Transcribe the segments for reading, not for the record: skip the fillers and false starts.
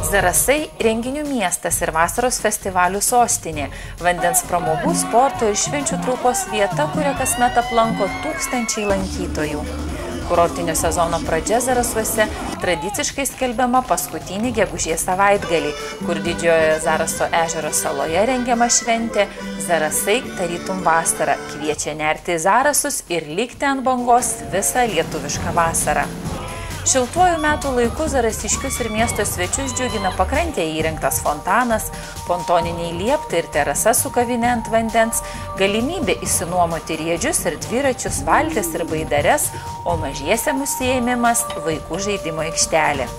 Zarasai – renginių miestas ir vasaros festivalių sostinė, vandens pramogų, sporto ir švenčių traukos vieta, kurią kasmet aplanko tūkstančiai lankytojų. Kurortinio sezono pradžia Zarasuose tradiciškai skelbiama paskutinį gegužės savaitgalį, kur Didžiojoje Zaraso ežero saloje rengiama šventė Zarasai tarytum vasara, kviečia nerti į Zarasus ir likti ant bangos visą lietuvišką vasarą. Šiltuoju metų laiku zarasiškius ir miesto svečius džiugina pakrantėje įrengtas fontanas, pontoniniai lieptai ir terasa su kavinė ant vandens, galimybė išsinuomoti riedžius ir dviračius, valtis ir baidares, o mažiesiam užsiėmimas vaikų žaidimo aikštelė.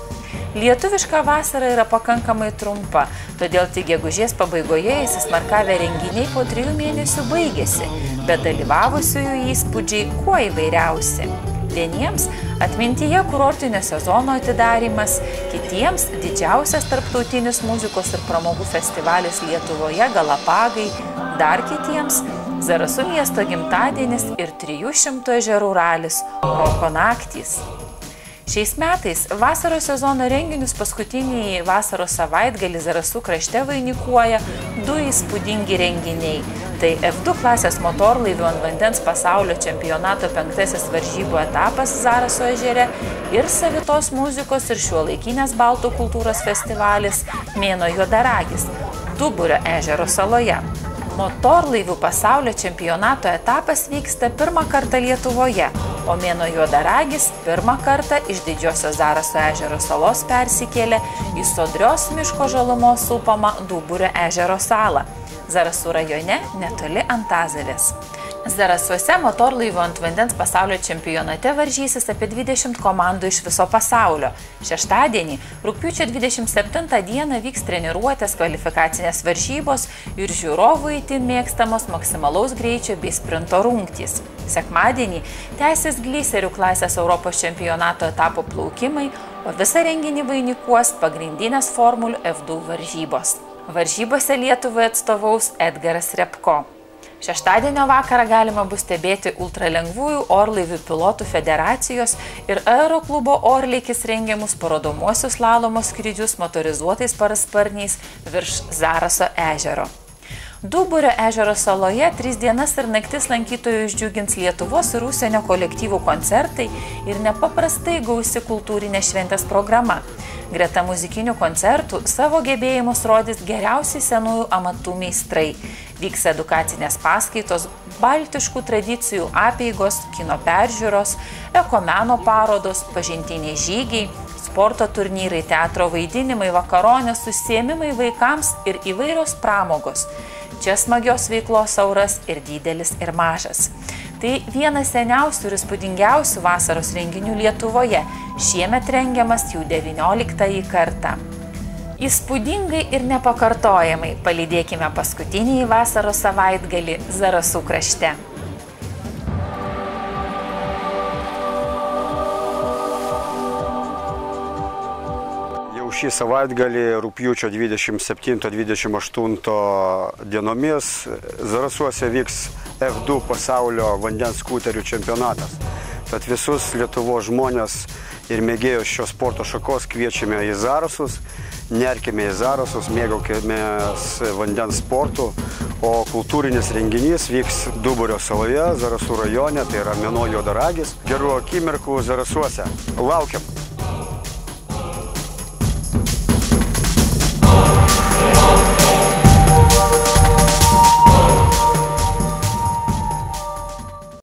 Lietuviška vasara yra pakankamai trumpa, todėl tik gegužės pabaigoje įsismarkavę renginiai po 3 mėnesių baigėsi, bet dalyvavusiųjų įspūdžiai kuo įvairiausi. Vieniems atmintyje kurortinio sezono atidarymas, kitiems didžiausias tarptautinis muzikos ir pramogų festivalis Lietuvoje Galapagai, dar kitiems Zarasų miesto gimtadienis ir 300 ežerų ralis Roko naktys. Šiais metais vasaros sezono renginius paskutinį vasaros savaitgalį Zarasų krašte vainikuoja 2 įspūdingi renginiai. Tai F2 klasės motorlaivių ant vandens pasaulio čempionato 5. varžybų etapas Zaraso ežere ir savitos muzikos ir šiuolaikinės baltų kultūros festivalis Mėnuo juodaragis Duburio ežero saloje. Motorlaivių pasaulio čempionato etapas vyksta pirmą kartą Lietuvoje, o Mėnuo juodaragis pirmą kartą iš Didžiosios Zaraso ežero salos persikėlė į sodrios miško žalumos supamą Duburio ežero salą, Zarasų rajone netoli Antazavės. Zarasuose motorlaivių ant vandens pasaulio čempionate varžysis apie 20 komandų iš viso pasaulio. Šeštadienį, rugpjūčio 27 dieną vyks treniruotės, kvalifikacinės varžybos ir žiūrovų itin mėgstamos maksimalaus greičio bei sprinto rungtys. Sekmadienį tęsis gliserių klasės Europos čempionato etapo plaukimai, o visą renginį vainikuos pagrindinės formulių F2 varžybos. Varžybose Lietuvai atstovaus Edgaras Repko. Šeštadienio vakarą galima bus stebėti ultralengvųjų orlaivių pilotų federacijos ir aeroklubo Orleikis rengiamus parodomuosius slalomo skrydžius motorizuotais parasparniais virš Zaraso ežero. Duburio ežero saloje 3 dienas ir naktis lankytojų išdžiugins Lietuvos ir užsienio kolektyvų koncertai ir nepaprastai gausi kultūrinė šventės programa. Greta muzikinių koncertų savo gebėjimus rodys geriausiai senųjų amatų meistrai. Vyks edukacinės paskaitos, baltiškų tradicijų apeigos, kino peržiūros, ekomeno parodos, pažintiniai žygiai, sporto turnyrai, teatro vaidinimai, vakaronės, užsiėmimai vaikams ir įvairios pramogos. Čia smagios veiklos auras ir didelis ir mažas. Tai vienas seniausių ir įspūdingiausių vasaros renginių Lietuvoje, šiemet rengiamas jau 19 kartą. Įspūdingai ir nepakartojamai palydėkime paskutinį vasaros savaitgalį Zarasų krašte. Šį savaitgalį rugpjūčio 27-28 dienomis Zarasuose vyks F2 pasaulio vandens skuterių čempionatas. Tad visus Lietuvos žmonės ir mėgėjus šios sporto šakos kviečiame į Zarasus, nerkime į Zarasus, mėgaukimės vandens sportu, o kultūrinis renginys vyks Duburio saloje, Zarasų rajone, tai yra Mėnuo juodaragis. Gerų akimirkų Zarasuose. Laukiam!